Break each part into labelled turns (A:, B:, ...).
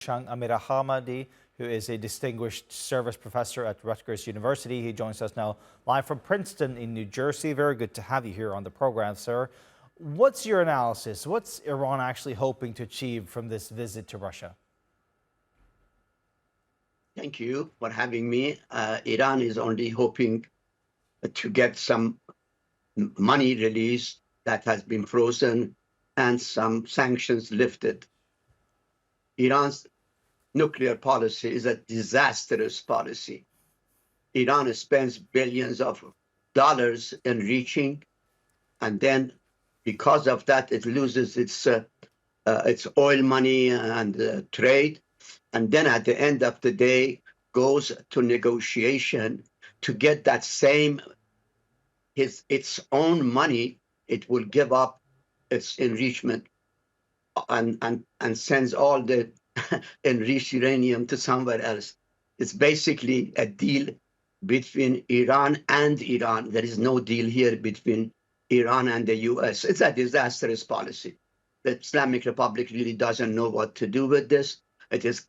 A: Hooshang Amirahmadi, who is a distinguished service professor at Rutgers University. He joins us now live from Princeton in New Jersey. Very good to have you here on the program, sir. What's your analysis? What's Iran actually hoping to achieve from this visit to Russia?
B: Thank you for having me. Iran is only hoping to get some money released that has been frozen and some sanctions lifted. Iran's nuclear policy is a disastrous policy. Iran spends billions of dollars enriching, and then because of that, it loses its oil money and trade. And then at the end of the day, goes to negotiation to get that same, its own money. It will give up its enrichment and sends all the enriched uranium to somewhere else. It's basically a deal between Iran and Iran. There is no deal here between Iran and the US. It's a disastrous policy. The Islamic Republic really doesn't know what to do with this. It is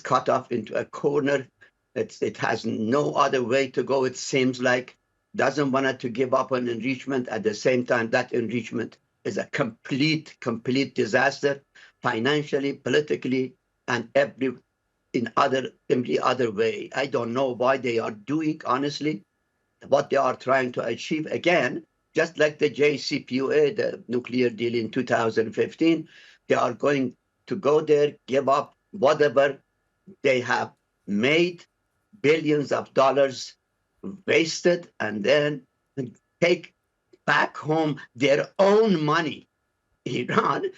B: cut off into a corner. It has no other way to go. It seems like doesn't want to give up on enrichment. At the same time, that enrichment is a complete disaster, financially, politically, and every other way. I don't know why they are doing, honestly, what they are trying to achieve. Again, just like the JCPOA, the nuclear deal in 2015, they are going to go there, give up whatever they have made, billions of dollars wasted, and then take back home their own money. Iran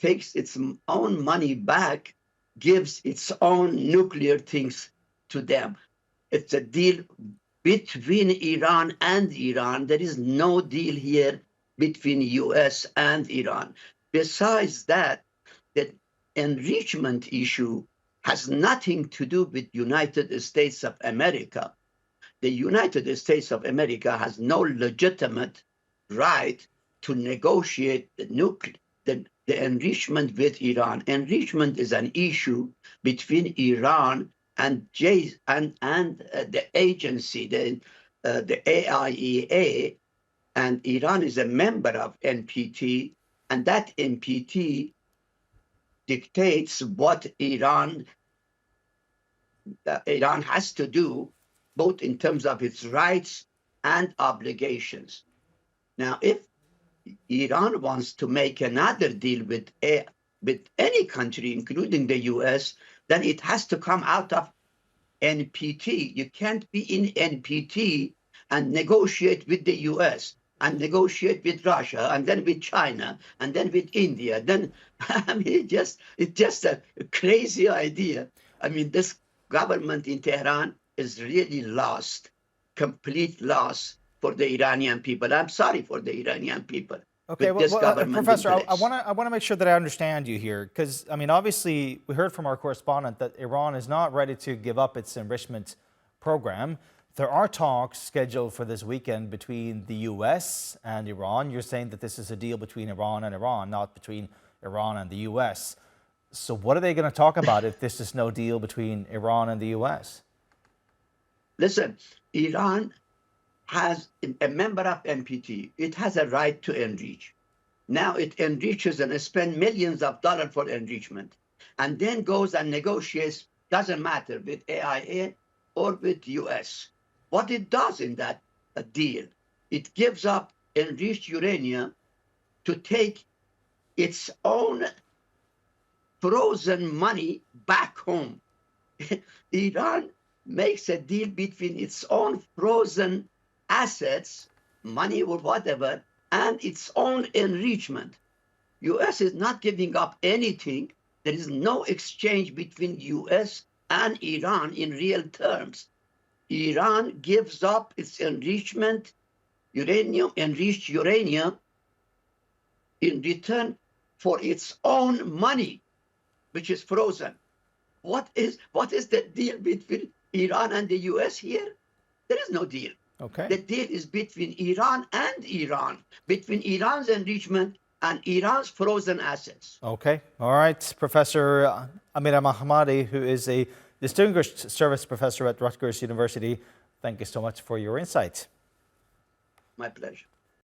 B: takes its own money back, gives its own nuclear things to them. It's a deal between Iran and Iran. There is no deal here between US and Iran. Besides that, the enrichment issue has nothing to do with United States of America. The United States of America has no legitimate right to negotiate the enrichment with Iran. Enrichment is an issue between Iran and the agency, the AIEA, and Iran is a member of NPT, and that NPT dictates what Iran has to do, both in terms of its rights and obligations. Now, if Iran wants to make another deal with any country, including the US, then it has to come out of NPT. You can't be in NPT and negotiate with the US and negotiate with Russia and then with China and then with India. Then, I mean, it's just a crazy idea. I mean, this government in Tehran is really lost, complete loss for the Iranian people. I'm sorry for the Iranian people.
A: Okay, Professor, I want to make sure that I understand you here, because I mean, obviously, we heard from our correspondent that Iran is not ready to give up its enrichment program. There are talks scheduled for this weekend between the US and Iran. You're saying that this is a deal between Iran and Iran, not between Iran and the US. So what are they going to talk about if this is no deal between Iran and the US?
B: Listen, Iran has a member of NPT. It has a right to enrich. Now it enriches and spends millions of dollars for enrichment, and then goes and negotiates, doesn't matter, with AIA or with US. What it does in that deal, it gives up enriched uranium to take its own frozen money back home. Iran makes a deal between its own frozen assets, money or whatever, and its own enrichment. US is not giving up anything. There is no exchange between US and Iran in real terms. Iran gives up its enrichment, enriched uranium, in return for its own money, which is frozen. What is the deal between Iran and the US here? There is no deal.
A: Okay.
B: The deal is between Iran and Iran, between Iran's enrichment and Iran's frozen assets.
A: Okay. All right. Professor Amirahmadi, who is a distinguished service professor at Rutgers University, thank you so much for your insight.
B: My pleasure.